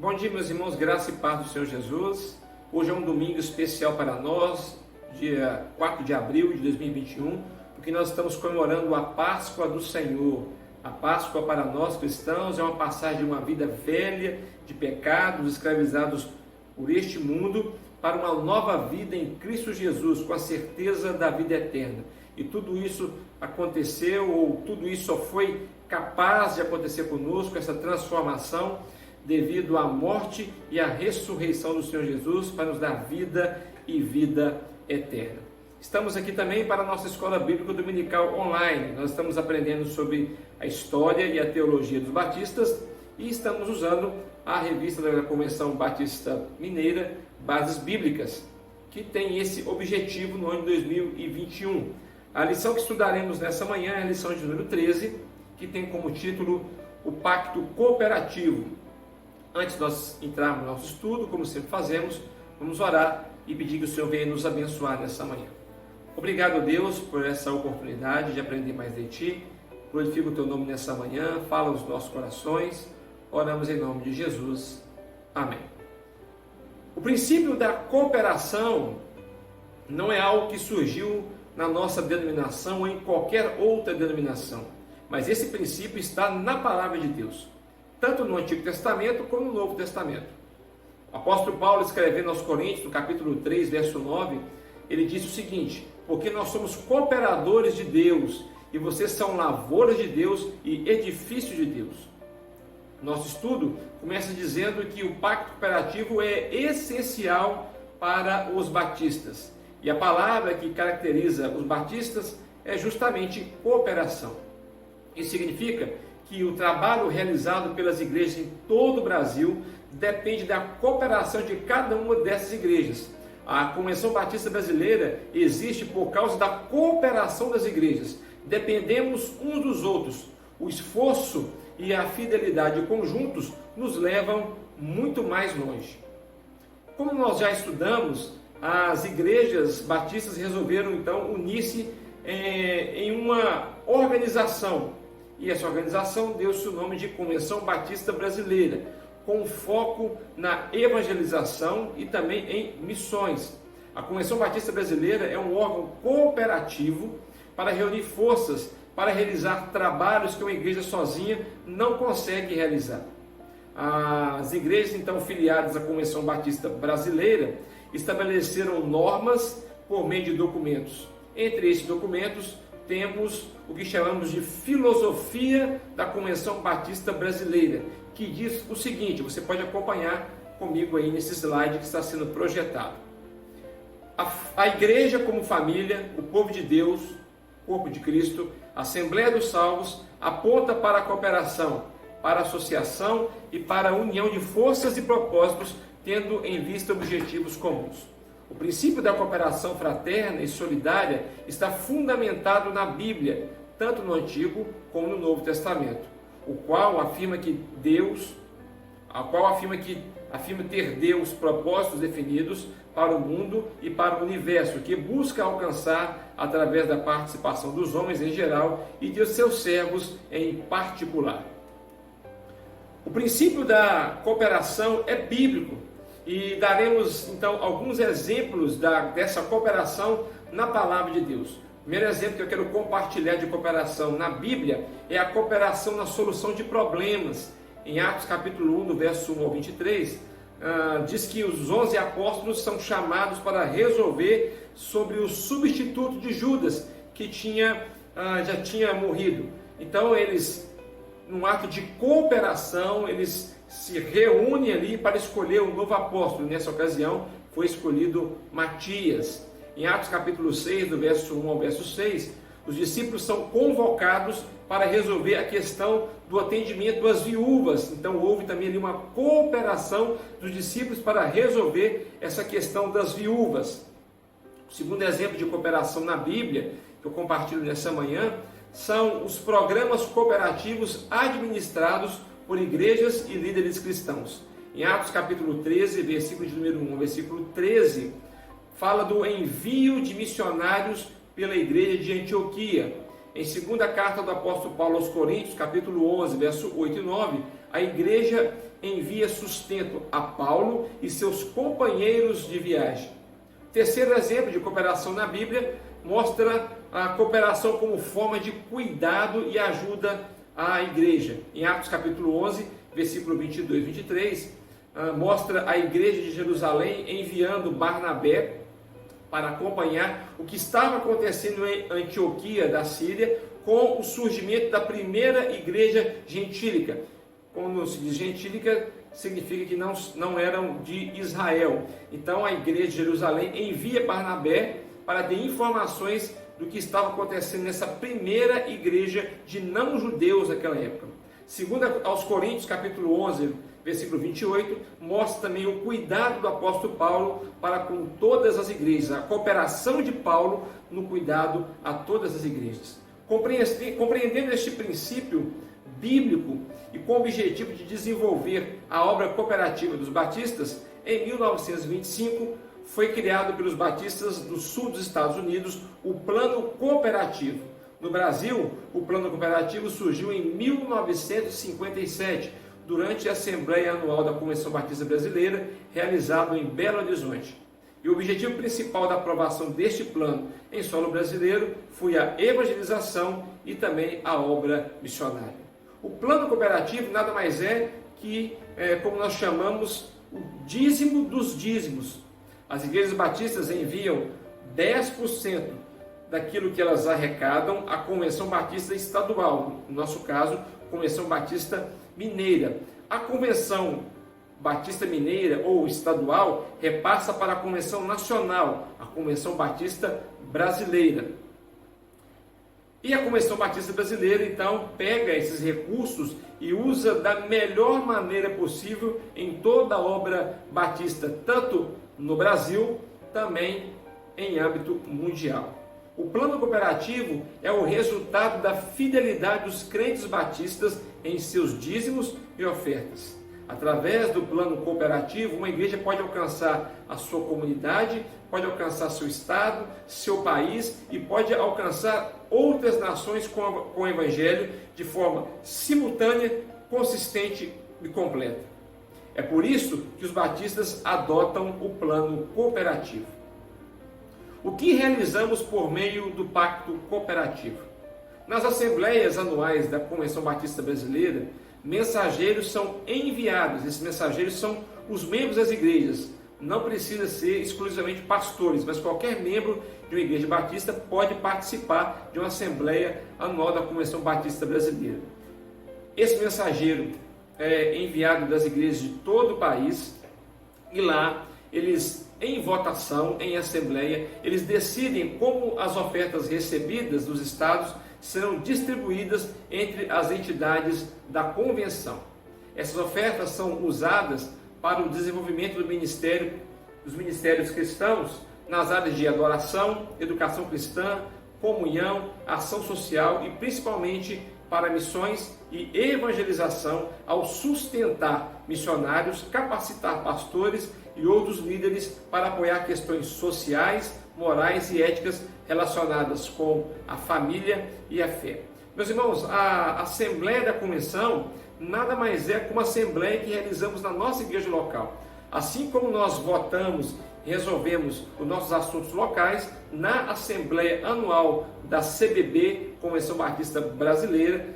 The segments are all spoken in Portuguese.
Bom dia, meus irmãos, graça e paz do Senhor Jesus. Hoje é um domingo especial para nós, dia 4 de abril de 2021, porque nós estamos comemorando a Páscoa do Senhor. A Páscoa para nós cristãos é uma passagem de uma vida velha, de pecados, escravizados por este mundo, para uma nova vida em Cristo Jesus, com a certeza da vida eterna. E tudo isso aconteceu, ou tudo isso só foi capaz de acontecer conosco, essa transformação, devido à morte e à ressurreição do Senhor Jesus, para nos dar vida e vida eterna. Estamos aqui também para a nossa Escola Bíblica Dominical online. Nós estamos aprendendo sobre a história e a teologia dos batistas e estamos usando a revista da Convenção Batista Mineira, Bases Bíblicas, que tem esse objetivo no ano de 2021. A lição que estudaremos nessa manhã é a lição de número 13, que tem como título o Pacto Cooperativo. Antes de nós entrarmos no nosso estudo, como sempre fazemos, vamos orar e pedir que o Senhor venha nos abençoar nessa manhã. Obrigado, Deus, por essa oportunidade de aprender mais de Ti. Glorifica o Teu nome nessa manhã, fala aos nossos corações. Oramos em nome de Jesus. Amém. O princípio da cooperação não é algo que surgiu na nossa denominação ou em qualquer outra denominação, mas esse princípio está na Palavra de Deus, tanto no Antigo Testamento como no Novo Testamento. O apóstolo Paulo, escrevendo aos Coríntios, no capítulo 3, verso 9, ele disse o seguinte: porque nós somos cooperadores de Deus, e vocês são lavouras de Deus e edifício de Deus. Nosso estudo começa dizendo que o pacto cooperativo é essencial para os batistas. E a palavra que caracteriza os batistas é justamente cooperação. Isso significa que o trabalho realizado pelas igrejas em todo o Brasil depende da cooperação de cada uma dessas igrejas. A Convenção Batista Brasileira existe por causa da cooperação das igrejas. Dependemos uns dos outros. O esforço e a fidelidade conjuntos nos levam muito mais longe. Como nós já estudamos, as igrejas batistas resolveram então unir-se em uma organização. E essa organização deu-se o nome de Convenção Batista Brasileira, com foco na evangelização e também em missões. A Convenção Batista Brasileira é um órgão cooperativo para reunir forças para realizar trabalhos que uma igreja sozinha não consegue realizar. As igrejas então filiadas à Convenção Batista Brasileira estabeleceram normas por meio de documentos. Entre esses documentos temos o que chamamos de filosofia da Convenção Batista Brasileira, que diz o seguinte, você pode acompanhar comigo aí nesse slide que está sendo projetado. A igreja como família, o povo de Deus, corpo de Cristo, a Assembleia dos Salvos, aponta para a cooperação, para a associação e para a união de forças e propósitos, tendo em vista objetivos comuns. O princípio da cooperação fraterna e solidária está fundamentado na Bíblia, tanto no Antigo como no Novo Testamento, o qual afirma ter Deus propósitos definidos para o mundo e para o universo, que busca alcançar através da participação dos homens em geral e de seus servos em particular. O princípio da cooperação é bíblico. E daremos então alguns exemplos dessa cooperação na Palavra de Deus. O primeiro exemplo que eu quero compartilhar de cooperação na Bíblia é a cooperação na solução de problemas. Em Atos capítulo 1, do verso 1 ao 23, diz que os 11 apóstolos são chamados para resolver sobre o substituto de Judas, que já tinha morrido. Então eles, num ato de cooperação, eles se reúne ali para escolher um novo apóstolo. Nessa ocasião foi escolhido Matias. Em Atos capítulo 6, do verso 1 ao verso 6, os discípulos são convocados para resolver a questão do atendimento às viúvas. Então houve também ali uma cooperação dos discípulos para resolver essa questão das viúvas. O segundo exemplo de cooperação na Bíblia, que eu compartilho nessa manhã, são os programas cooperativos administrados por igrejas e líderes cristãos. Em Atos capítulo 13, versículo de número 1 ao versículo 13, fala do envio de missionários pela igreja de Antioquia. Em segunda carta do apóstolo Paulo aos Coríntios, capítulo 11, verso 8 e 9, a igreja envia sustento a Paulo e seus companheiros de viagem. Terceiro exemplo de cooperação na Bíblia mostra a cooperação como forma de cuidado e ajuda à igreja. Em Atos capítulo 11, versículo 22 e 23, mostra a igreja de Jerusalém enviando Barnabé para acompanhar o que estava acontecendo em Antioquia da Síria com o surgimento da primeira igreja gentílica. Quando se diz gentílica, significa que não eram de Israel. Então a igreja de Jerusalém envia Barnabé para ter informações do que estava acontecendo nessa primeira igreja de não-judeus naquela época. Segundo aos Coríntios, capítulo 11, versículo 28, mostra também o cuidado do apóstolo Paulo para com todas as igrejas, a cooperação de Paulo no cuidado a todas as igrejas. Compreendendo este princípio bíblico e com o objetivo de desenvolver a obra cooperativa dos batistas, em 1925 foi criado pelos batistas do sul dos Estados Unidos o Plano Cooperativo. No Brasil, o Plano Cooperativo surgiu em 1957, durante a Assembleia Anual da Convenção Batista Brasileira, realizada em Belo Horizonte. E o objetivo principal da aprovação deste plano em solo brasileiro foi a evangelização e também a obra missionária. O plano cooperativo nada mais é que, como nós chamamos, o dízimo dos dízimos. As igrejas batistas enviam 10% daquilo que elas arrecadam à Convenção Batista Estadual, no nosso caso, Convenção Batista Mineira. A Convenção Batista Mineira ou Estadual repassa para a Convenção Nacional, a Convenção Batista Brasileira. E a Convenção Batista Brasileira, então, pega esses recursos e usa da melhor maneira possível em toda a obra batista, tanto no Brasil, também em âmbito mundial. O plano cooperativo é o resultado da fidelidade dos crentes batistas em seus dízimos e ofertas. Através do plano cooperativo, uma igreja pode alcançar a sua comunidade, pode alcançar seu estado, seu país e pode alcançar outras nações com o evangelho de forma simultânea, consistente e completa. É por isso que os batistas adotam o plano cooperativo. O que realizamos por meio do pacto cooperativo? Nas assembleias anuais da Convenção Batista Brasileira, mensageiros são enviados. Esses mensageiros são os membros das igrejas. Não precisa ser exclusivamente pastores, mas qualquer membro de uma igreja batista pode participar de uma assembleia anual da Convenção Batista Brasileira. Esse mensageiro é enviado das igrejas de todo o país e lá eles, em votação, em assembleia, eles decidem como as ofertas recebidas dos estados serão distribuídas entre as entidades da convenção. Essas ofertas são usadas para o desenvolvimento dos ministérios cristãos nas áreas de adoração, educação cristã, comunhão, ação social e principalmente para missões e evangelização, ao sustentar missionários, capacitar pastores e outros líderes para apoiar questões sociais, morais e éticas relacionadas com a família e a fé. Meus irmãos, a Assembleia da Convenção nada mais é que uma assembleia que realizamos na nossa igreja local. Assim como nós votamos e resolvemos os nossos assuntos locais, na Assembleia Anual da CBB, Convenção Batista Brasileira,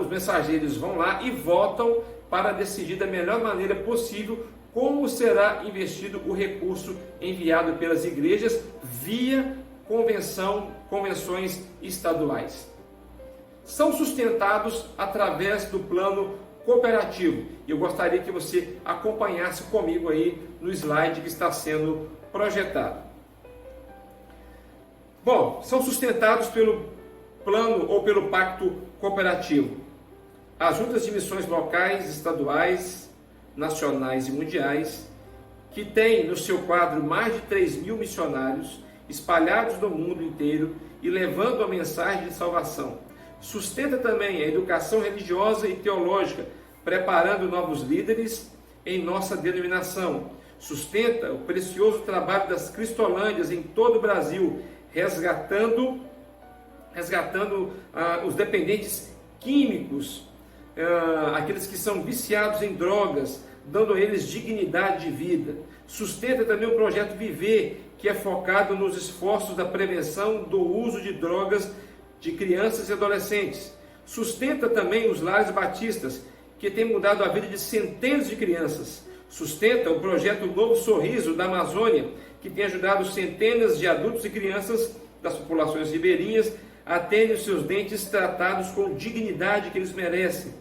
os mensageiros vão lá e votam para decidir da melhor maneira possível como será investido o recurso enviado pelas igrejas via convenções estaduais. São sustentados através do plano cooperativo. E eu gostaria que você acompanhasse comigo aí no slide que está sendo projetado. Bom, são sustentados pelo plano ou pelo pacto cooperativo. As juntas de missões locais, estaduais, nacionais e mundiais, que têm no seu quadro mais de 3.000 missionários espalhados no mundo inteiro e levando a mensagem de salvação. Sustenta também a educação religiosa e teológica, preparando novos líderes em nossa denominação. Sustenta o precioso trabalho das Cristolândias em todo o Brasil, resgatando os dependentes químicos aqueles que são viciados em drogas, dando a eles dignidade de vida. Sustenta também o projeto Viver, que é focado nos esforços da prevenção do uso de drogas de crianças e adolescentes. Sustenta também os Lares Batistas, que tem mudado a vida de centenas de crianças. Sustenta o projeto Novo Sorriso da Amazônia, que tem ajudado centenas de adultos e crianças das populações ribeirinhas a terem os seus dentes tratados com dignidade que eles merecem.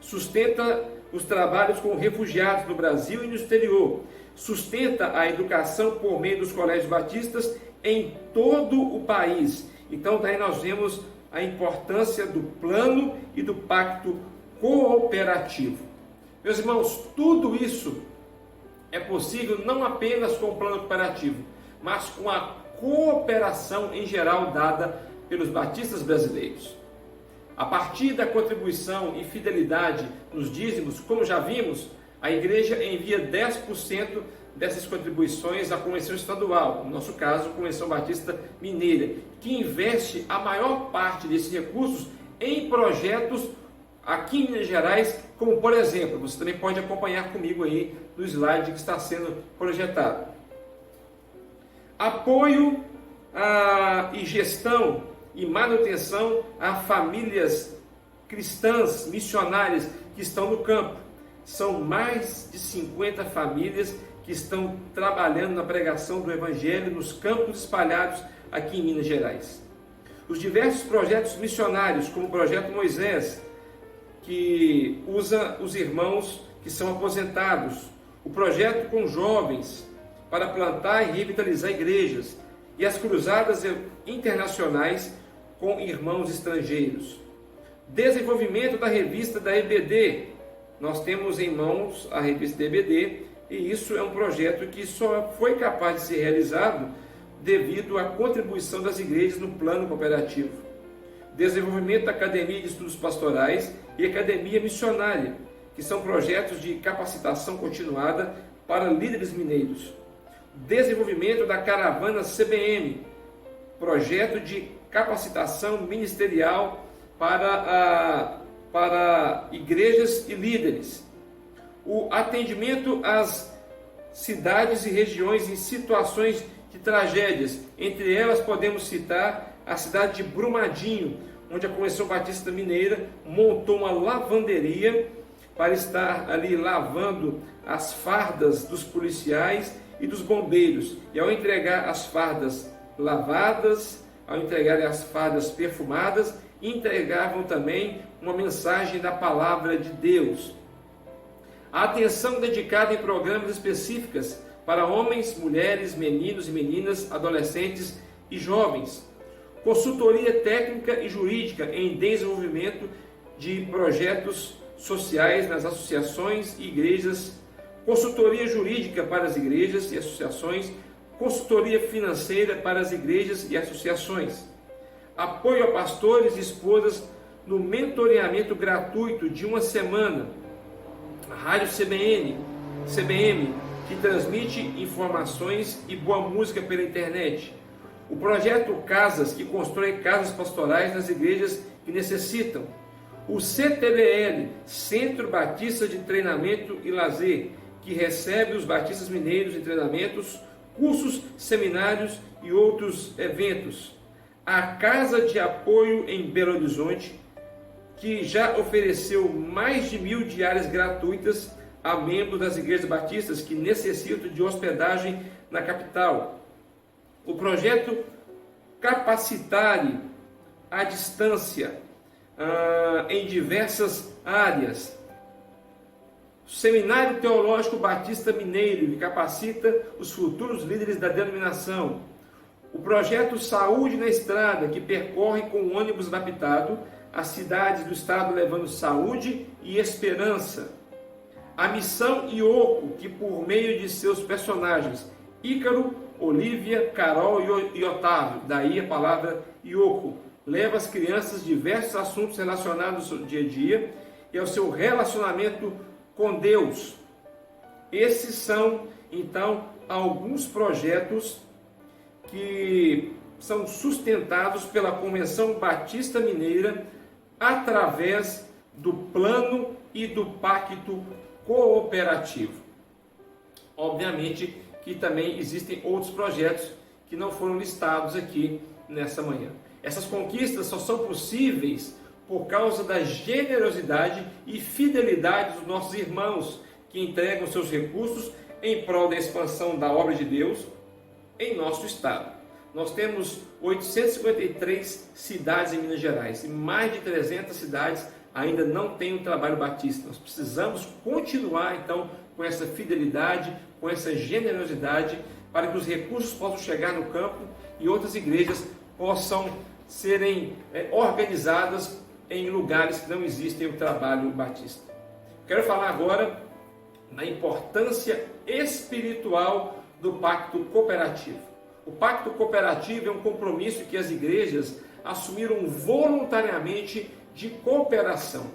Sustenta os trabalhos com refugiados no Brasil e no exterior. Sustenta a educação por meio dos colégios batistas em todo o país. Então, daí nós vemos a importância do plano e do pacto cooperativo. Meus irmãos, tudo isso é possível não apenas com o plano cooperativo, mas com a cooperação em geral dada pelos batistas brasileiros. A partir da contribuição e fidelidade nos dízimos, como já vimos, a igreja envia 10% dessas contribuições à Convenção Estadual, no nosso caso, a Convenção Batista Mineira, que investe a maior parte desses recursos em projetos aqui em Minas Gerais, como por exemplo, você também pode acompanhar comigo aí no slide que está sendo projetado. Apoio e gestão e manutenção a famílias cristãs missionárias que estão no campo. São mais de 50 famílias que estão trabalhando na pregação do Evangelho nos campos espalhados aqui em Minas Gerais. Os diversos projetos missionários, como o Projeto Moisés, que usa os irmãos que são aposentados, o projeto com jovens para plantar e revitalizar igrejas, e as cruzadas internacionais com irmãos estrangeiros. Desenvolvimento da revista da EBD. Nós temos em mãos a revista da EBD, e isso é um projeto que só foi capaz de ser realizado devido à contribuição das igrejas no plano cooperativo. Desenvolvimento da Academia de Estudos Pastorais e Academia Missionária, que são projetos de capacitação continuada para líderes mineiros. Desenvolvimento da Caravana CBM, projeto de capacitação ministerial para igrejas e líderes. O atendimento às cidades e regiões em situações de tragédias. Entre elas podemos citar a cidade de Brumadinho, onde a Convenção Batista Mineira montou uma lavanderia para estar ali lavando as fardas dos policiais e dos bombeiros. E ao entregar as fardas lavadas, ao entregar as fardas perfumadas, entregavam também uma mensagem da palavra de Deus. A atenção dedicada em programas específicos para homens, mulheres, meninos e meninas, adolescentes e jovens. Consultoria técnica e jurídica em desenvolvimento de projetos sociais nas associações e igrejas. Consultoria jurídica para as igrejas e associações. Consultoria financeira para as igrejas e associações. Apoio a pastores e esposas no mentoreamento gratuito de uma semana. A Rádio CBM, que transmite informações e boa música pela internet. O projeto Casas, que constrói casas pastorais nas igrejas que necessitam. O CTBL, Centro Batista de Treinamento e Lazer, que recebe os batistas mineiros em treinamentos, cursos, seminários e outros eventos. A Casa de Apoio em Belo Horizonte, que já ofereceu mais de 1.000 diárias gratuitas a membros das igrejas batistas que necessitam de hospedagem na capital. O projeto Capacitare à Distância em diversas áreas. O Seminário Teológico Batista Mineiro, que capacita os futuros líderes da denominação. O projeto Saúde na Estrada, que percorre com o ônibus adaptado as cidades do estado levando saúde e esperança. A Missão Ioco, que por meio de seus personagens Ícaro, Olívia, Carol e Otávio, daí a palavra Ioco, leva as crianças diversos assuntos relacionados ao dia a dia e ao seu relacionamento com Deus. Esses são, então, alguns projetos que são sustentados pela Convenção Batista Mineira através do plano e do pacto cooperativo. Obviamente que também existem outros projetos que não foram listados aqui nessa manhã. Essas conquistas só são possíveis por causa da generosidade e fidelidade dos nossos irmãos que entregam seus recursos em prol da expansão da obra de Deus em nosso estado. Nós temos 853 cidades em Minas Gerais e mais de 300 cidades ainda não têm o trabalho batista. Nós precisamos continuar então com essa fidelidade, com essa generosidade, para que os recursos possam chegar no campo e outras igrejas possam serem organizadas em lugares que não existem o trabalho batista. Quero falar agora da importância espiritual do pacto cooperativo. O pacto cooperativo é um compromisso que as igrejas assumiram voluntariamente de cooperação.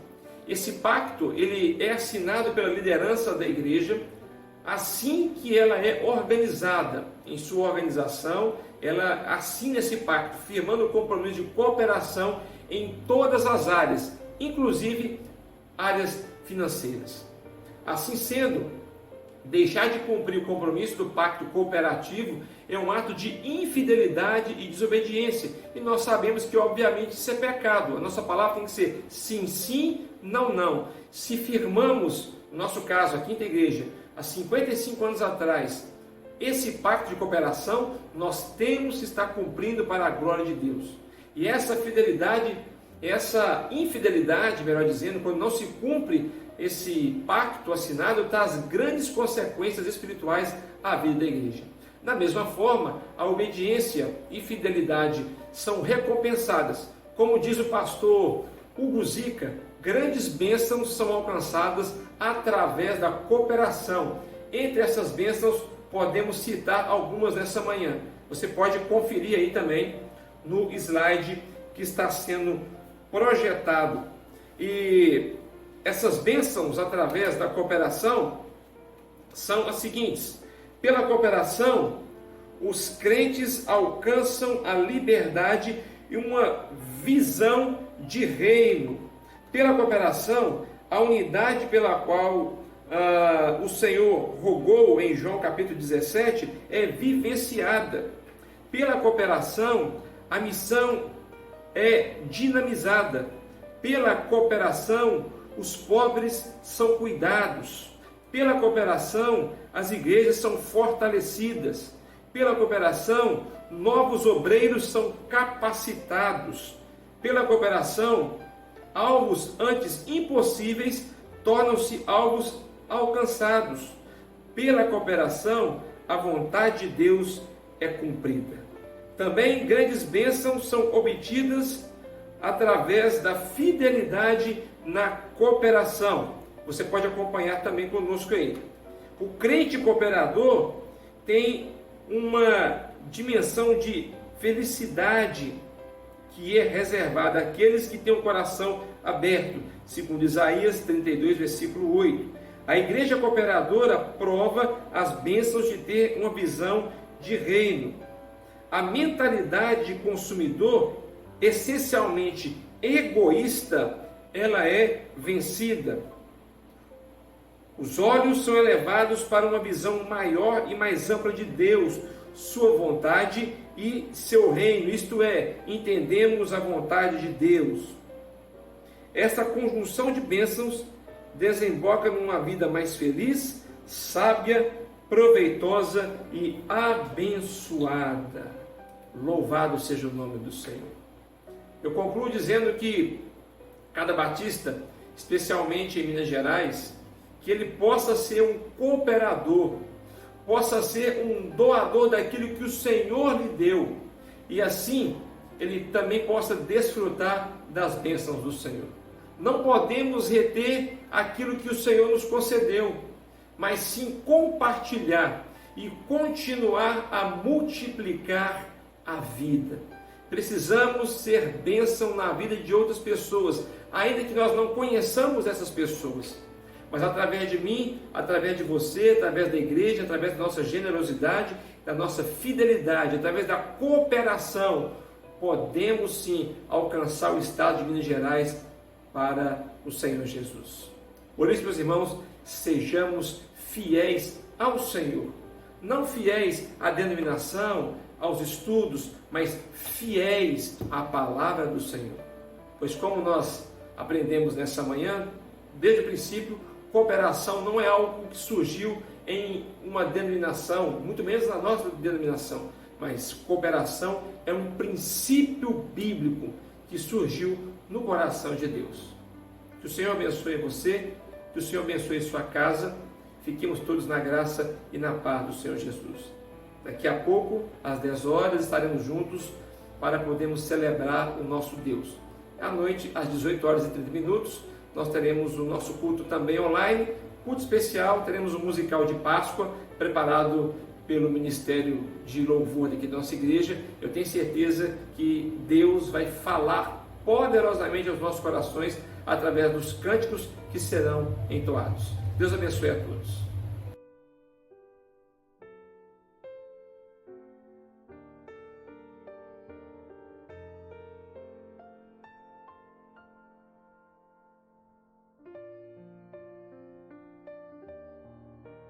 Esse pacto ele é assinado pela liderança da igreja assim que ela é organizada. Em sua organização, ela assina esse pacto, firmando o compromisso de cooperação em todas as áreas, inclusive áreas financeiras. Assim sendo, deixar de cumprir o compromisso do pacto cooperativo é um ato de infidelidade e desobediência. E nós sabemos que, obviamente, isso é pecado. A nossa palavra tem que ser sim, sim, não, não. Se firmamos, no nosso caso, a Quinta Igreja, há 55 anos atrás, esse pacto de cooperação, nós temos que estar cumprindo para a glória de Deus. E essa fidelidade, essa infidelidade, melhor dizendo, quando não se cumpre esse pacto assinado, traz grandes consequências espirituais à vida da igreja. Da mesma forma, a obediência e fidelidade são recompensadas. Como diz o pastor Hugo Zica, grandes bênçãos são alcançadas através da cooperação. Entre essas bênçãos, podemos citar algumas nessa manhã. Você pode conferir aí também no slide que está sendo projetado. E essas bênçãos através da cooperação são as seguintes: pela cooperação, os crentes alcançam a liberdade e uma visão de reino. Pela cooperação, a unidade pela qual o Senhor rogou em João capítulo 17 é vivenciada. Pela cooperação, a missão é dinamizada. Pela cooperação, os pobres são cuidados. Pela cooperação, as igrejas são fortalecidas. Pela cooperação, novos obreiros são capacitados. Pela cooperação, alvos antes impossíveis tornam-se alvos alcançados. Pela cooperação, a vontade de Deus é cumprida. Também grandes bênçãos são obtidas através da fidelidade na cooperação. Você pode acompanhar também conosco aí. O crente cooperador tem uma dimensão de felicidade que é reservada àqueles que têm o coração aberto, segundo Isaías 32, versículo 8. A igreja cooperadora prova as bênçãos de ter uma visão de reino. A mentalidade de consumidor, essencialmente egoísta, ela é vencida. Os olhos são elevados para uma visão maior e mais ampla de Deus, sua vontade e seu reino, isto é, entendemos a vontade de Deus. Essa conjunção de bênçãos desemboca numa vida mais feliz, sábia, proveitosa e abençoada. Louvado seja o nome do Senhor. Eu concluo dizendo que cada batista, especialmente em Minas Gerais, que ele possa ser um cooperador, possa ser um doador daquilo que o Senhor lhe deu, e assim ele também possa desfrutar das bênçãos do Senhor. Não podemos reter aquilo que o Senhor nos concedeu, mas sim compartilhar e continuar a multiplicar a vida. Precisamos ser bênção na vida de outras pessoas, ainda que nós não conheçamos essas pessoas. Mas através de mim, através de você, através da igreja, através da nossa generosidade, da nossa fidelidade, através da cooperação, podemos sim alcançar o estado de Minas Gerais para o Senhor Jesus. Por isso, meus irmãos, sejamos fiéis ao Senhor. Não fiéis à denominação, aos estudos, mas fiéis à palavra do Senhor. Pois como nós aprendemos nessa manhã, desde o princípio, cooperação não é algo que surgiu em uma denominação, muito menos na nossa denominação, mas cooperação é um princípio bíblico que surgiu no coração de Deus. Que o Senhor abençoe você, que o Senhor abençoe sua casa, fiquemos todos na graça e na paz do Senhor Jesus. Daqui a pouco, às 10 horas, estaremos juntos para podermos celebrar o nosso Deus. À noite, às 18 horas e 30 minutos, nós teremos o nosso culto também online, culto especial, teremos um musical de Páscoa, preparado pelo Ministério de Louvor daqui da nossa igreja. Eu tenho certeza que Deus vai falar poderosamente aos nossos corações através dos cânticos que serão entoados. Deus abençoe a todos.